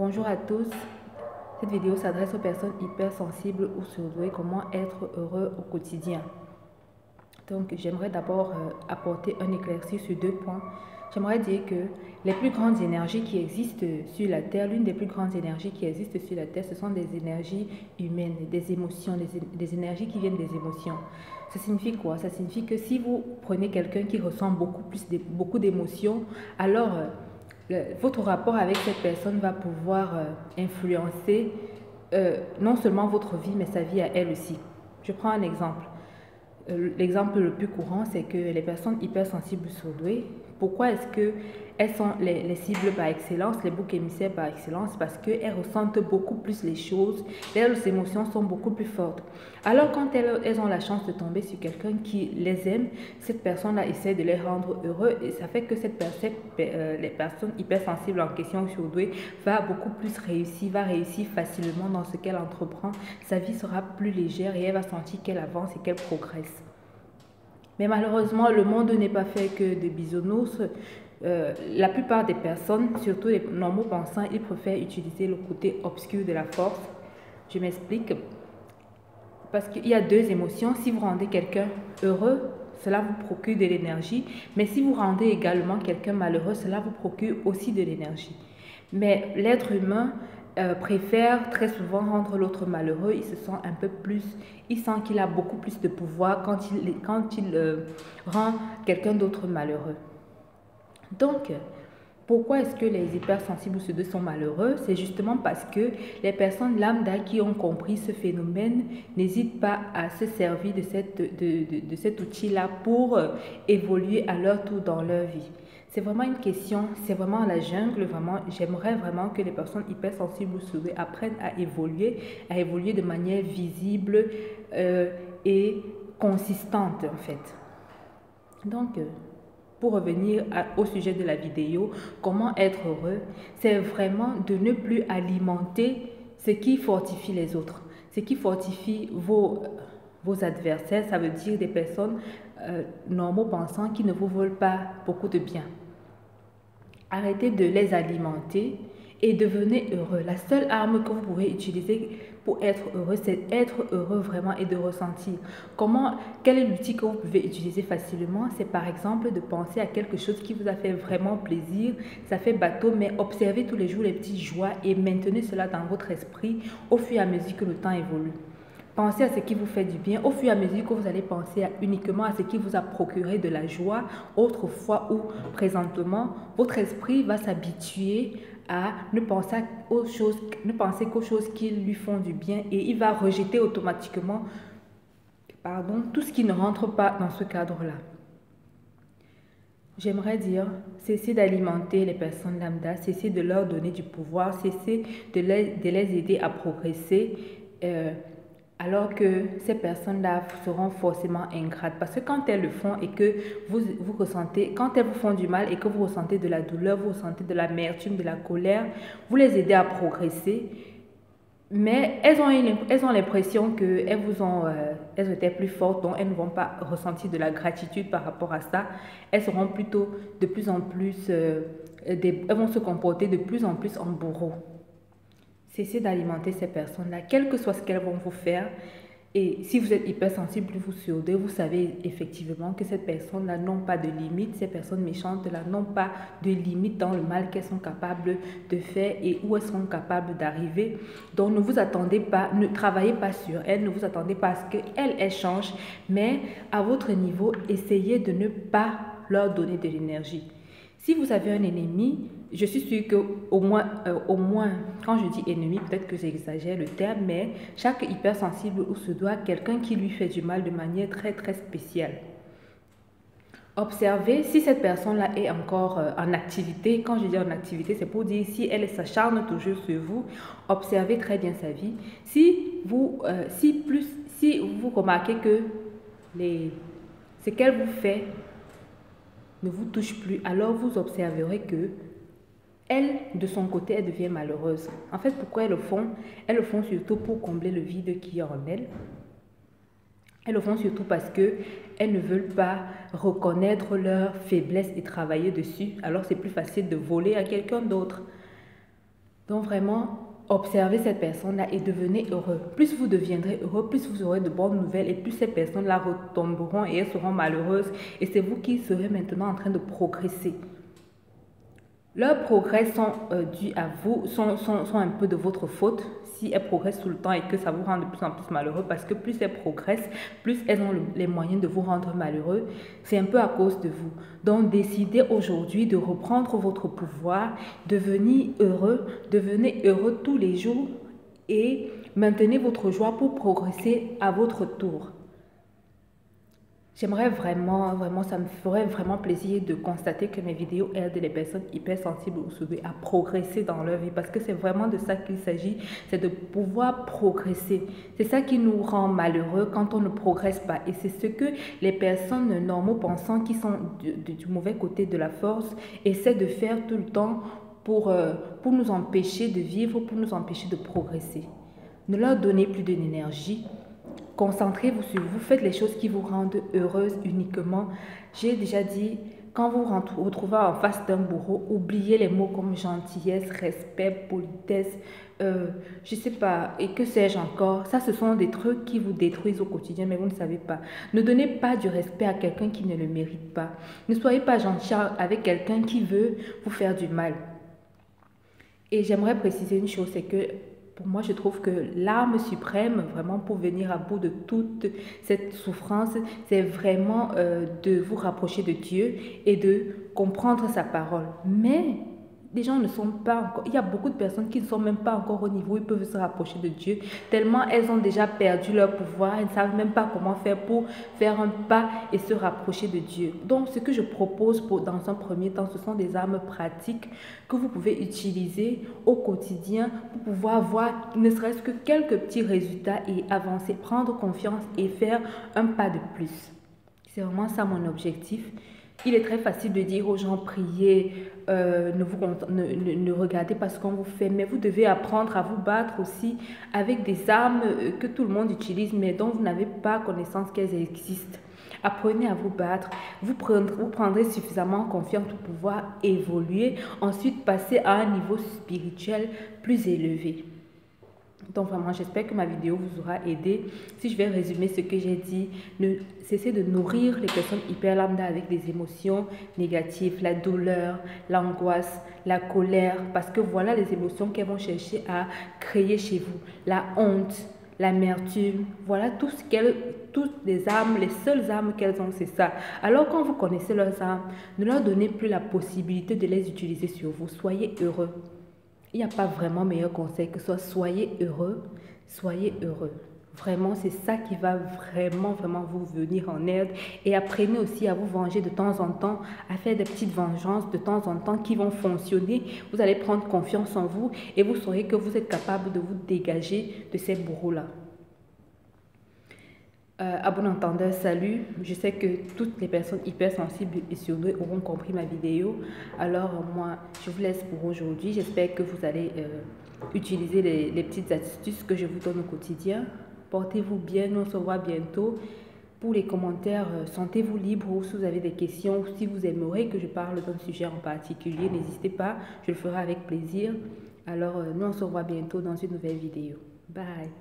Bonjour à tous, cette vidéo s'adresse aux personnes hypersensibles ou surdouées, comment être heureux au quotidien. Donc j'aimerais d'abord apporter un éclairci sur deux points. J'aimerais dire que les plus grandes énergies qui existent sur la Terre, l'une des plus grandes énergies qui existent sur la Terre, ce sont des énergies humaines, des émotions, des énergies qui viennent des émotions. Ça signifie quoi? Ça signifie que si vous prenez quelqu'un qui ressent beaucoup d'émotions, alors votre rapport avec cette personne va pouvoir influencer non seulement votre vie, mais sa vie à elle aussi. Je prends un exemple. L'exemple le plus courant, c'est que les personnes hypersensibles surdouées, pourquoi est-ce qu'elles sont les cibles par excellence, les boucs émissaires par excellence? Parce qu'elles ressentent beaucoup plus les choses, leurs émotions sont beaucoup plus fortes. Alors quand elles ont la chance de tomber sur quelqu'un qui les aime, cette personne-là essaie de les rendre heureux et ça fait que les personnes hypersensibles en question surdouées va beaucoup plus réussir, va réussir facilement dans ce qu'elle entreprend. Sa vie sera plus légère et elle va sentir qu'elle avance et qu'elle progresse. Mais malheureusement, le monde n'est pas fait que de bisounours. La plupart des personnes, surtout les normaux pensants, ils préfèrent utiliser le côté obscur de la force. Je m'explique. Parce qu'il y a deux émotions. Si vous rendez quelqu'un heureux, cela vous procure de l'énergie. Mais si vous rendez également quelqu'un malheureux, cela vous procure aussi de l'énergie. Mais l'être humain préfère très souvent rendre l'autre malheureux. Il se sent un peu plus, il sent qu'il a beaucoup plus de pouvoir quand il rend quelqu'un d'autre malheureux. Donc, pourquoi est-ce que les hypersensibles ou ceux sont malheureux? C'est justement parce que les personnes lambda qui ont compris ce phénomène n'hésitent pas à se servir de cet outil-là pour évoluer à leur tour dans leur vie. C'est vraiment une question, c'est vraiment la jungle, vraiment. J'aimerais vraiment que les personnes hypersensibles ou surdouées apprennent à évoluer de manière visible et consistante en fait. Donc, pour revenir au sujet de la vidéo, comment être heureux, c'est vraiment de ne plus alimenter ce qui fortifie les autres, ce qui fortifie vos adversaires, ça veut dire des personnes normaux pensants qui ne vous veulent pas beaucoup de bien. Arrêtez de les alimenter et devenez heureux. La seule arme que vous pourrez utiliser pour être heureux, c'est être heureux vraiment et de ressentir. Quel est l'outil que vous pouvez utiliser facilement? C'est par exemple de penser à quelque chose qui vous a fait vraiment plaisir. Ça fait bateau, mais observez tous les jours les petites joies et maintenez cela dans votre esprit au fur et à mesure que le temps évolue. Pensez à ce qui vous fait du bien au fur et à mesure que vous allez penser uniquement à ce qui vous a procuré de la joie autrefois ou présentement. Votre esprit va s'habituer à ne penser qu'aux choses qui lui font du bien et il va rejeter automatiquement tout ce qui ne rentre pas dans ce cadre-là. J'aimerais dire, cessez d'alimenter les personnes lambda, cessez de leur donner du pouvoir, cessez de les aider à progresser. Alors que ces personnes-là seront forcément ingrates. Parce que quand elles le font et que vous ressentez, quand elles vous font du mal et que vous ressentez de la douleur, vous ressentez de l'amertume, de la colère, vous les aidez à progresser. Mais elles ont l'impression qu'elles étaient plus fortes, donc elles ne vont pas ressentir de la gratitude par rapport à ça. Elles seront plutôt de plus en plus, elles vont se comporter de plus en plus en bourreau. Cessez d'alimenter ces personnes-là, quel que soit ce qu'elles vont vous faire. Et si vous êtes hypersensible, vous surdouez, vous savez effectivement que ces personnes-là n'ont pas de limite. Ces personnes méchantes-là n'ont pas de limite dans le mal qu'elles sont capables de faire et où elles sont capables d'arriver. Donc ne vous attendez pas, ne travaillez pas sur elles, ne vous attendez pas à ce qu'elles changent. Mais à votre niveau, essayez de ne pas leur donner de l'énergie. Si vous avez un ennemi, je suis sûre qu'au moins, quand je dis ennemi, peut-être que j'exagère le terme, mais chaque hypersensible ou se doit quelqu'un qui lui fait du mal de manière très très spéciale. Observez si cette personne-là est encore en activité. Quand je dis en activité, c'est pour dire si elle s'acharne toujours sur vous. Observez très bien sa vie. Si vous remarquez que ce qu'elle vous fait ne vous touche plus, alors vous observerez que elle, de son côté, elle devient malheureuse. En fait, pourquoi elles le font? Elles le font surtout pour combler le vide qu'il y a en elles. Elles le font surtout parce qu'elles ne veulent pas reconnaître leur faiblesse et travailler dessus. Alors, c'est plus facile de voler à quelqu'un d'autre. Donc vraiment, observez cette personne-là et devenez heureux. Plus vous deviendrez heureux, plus vous aurez de bonnes nouvelles et plus ces personnes-là retomberont et elles seront malheureuses. Et c'est vous qui serez maintenant en train de progresser. Leurs progrès sont dus à vous, sont un peu de votre faute si elles progressent tout le temps et que ça vous rend de plus en plus malheureux parce que plus elles progressent, plus elles ont les moyens de vous rendre malheureux. C'est un peu à cause de vous. Donc décidez aujourd'hui de reprendre votre pouvoir, devenez heureux tous les jours et maintenez votre joie pour progresser à votre tour. J'aimerais vraiment, ça me ferait vraiment plaisir de constater que mes vidéos aident les personnes hypersensibles ou surdouées à progresser dans leur vie parce que c'est vraiment de ça qu'il s'agit, c'est de pouvoir progresser. C'est ça qui nous rend malheureux quand on ne progresse pas et c'est ce que les personnes normaux pensant qui sont du mauvais côté de la force essaient de faire tout le temps pour nous empêcher de vivre, pour nous empêcher de progresser. Ne leur donnez plus de l'énergie. Concentrez-vous sur vous, faites les choses qui vous rendent heureuse uniquement. J'ai déjà dit, quand vous vous retrouvez en face d'un bourreau, oubliez les mots comme gentillesse, respect, politesse, je sais pas, et que sais-je encore. Ça, ce sont des trucs qui vous détruisent au quotidien, mais vous ne savez pas. Ne donnez pas du respect à quelqu'un qui ne le mérite pas. Ne soyez pas gentil avec quelqu'un qui veut vous faire du mal. Et j'aimerais préciser une chose, c'est que pour moi, je trouve que l'arme suprême, vraiment pour venir à bout de toute cette souffrance, c'est vraiment de vous rapprocher de Dieu et de comprendre sa parole. Mais les gens ne sont pas encore, il y a beaucoup de personnes qui ne sont même pas encore au niveau où ils peuvent se rapprocher de Dieu, tellement elles ont déjà perdu leur pouvoir, elles ne savent même pas comment faire pour faire un pas et se rapprocher de Dieu. Donc, ce que je propose dans un premier temps, ce sont des armes pratiques que vous pouvez utiliser au quotidien pour pouvoir voir ne serait-ce que quelques petits résultats et avancer, prendre confiance et faire un pas de plus. C'est vraiment ça mon objectif. Il est très facile de dire aux gens, priez, ne regardez pas ce qu'on vous fait, mais vous devez apprendre à vous battre aussi avec des armes que tout le monde utilise, mais dont vous n'avez pas connaissance qu'elles existent. Apprenez à vous battre, vous prendrez suffisamment confiance pour pouvoir évoluer, ensuite passer à un niveau spirituel plus élevé. Donc vraiment, j'espère que ma vidéo vous aura aidé. Si je vais résumer ce que j'ai dit, cessez de nourrir les personnes hyper lambda avec des émotions négatives, la douleur, l'angoisse, la colère, parce que voilà les émotions qu'elles vont chercher à créer chez vous. La honte, l'amertume, voilà toutes les armes, les seules armes qu'elles ont, c'est ça. Alors quand vous connaissez leurs armes, ne leur donnez plus la possibilité de les utiliser sur vous. Soyez heureux. Il n'y a pas vraiment meilleur conseil que soit soyez heureux, soyez heureux. Vraiment, c'est ça qui va vraiment vous venir en aide. Et apprenez aussi à vous venger de temps en temps, à faire des petites vengeances de temps en temps qui vont fonctionner. Vous allez prendre confiance en vous et vous saurez que vous êtes capable de vous dégager de ces bourreaux-là. À bon entendeur, salut. Je sais que toutes les personnes hypersensibles et surdouées auront compris ma vidéo. Alors moi, je vous laisse pour aujourd'hui. J'espère que vous allez utiliser les petites astuces que je vous donne au quotidien. Portez-vous bien, on se voit bientôt. Pour les commentaires, sentez-vous libre ou si vous avez des questions ou si vous aimeriez que je parle d'un sujet en particulier, n'hésitez pas, je le ferai avec plaisir. Alors, nous on se revoit bientôt dans une nouvelle vidéo. Bye!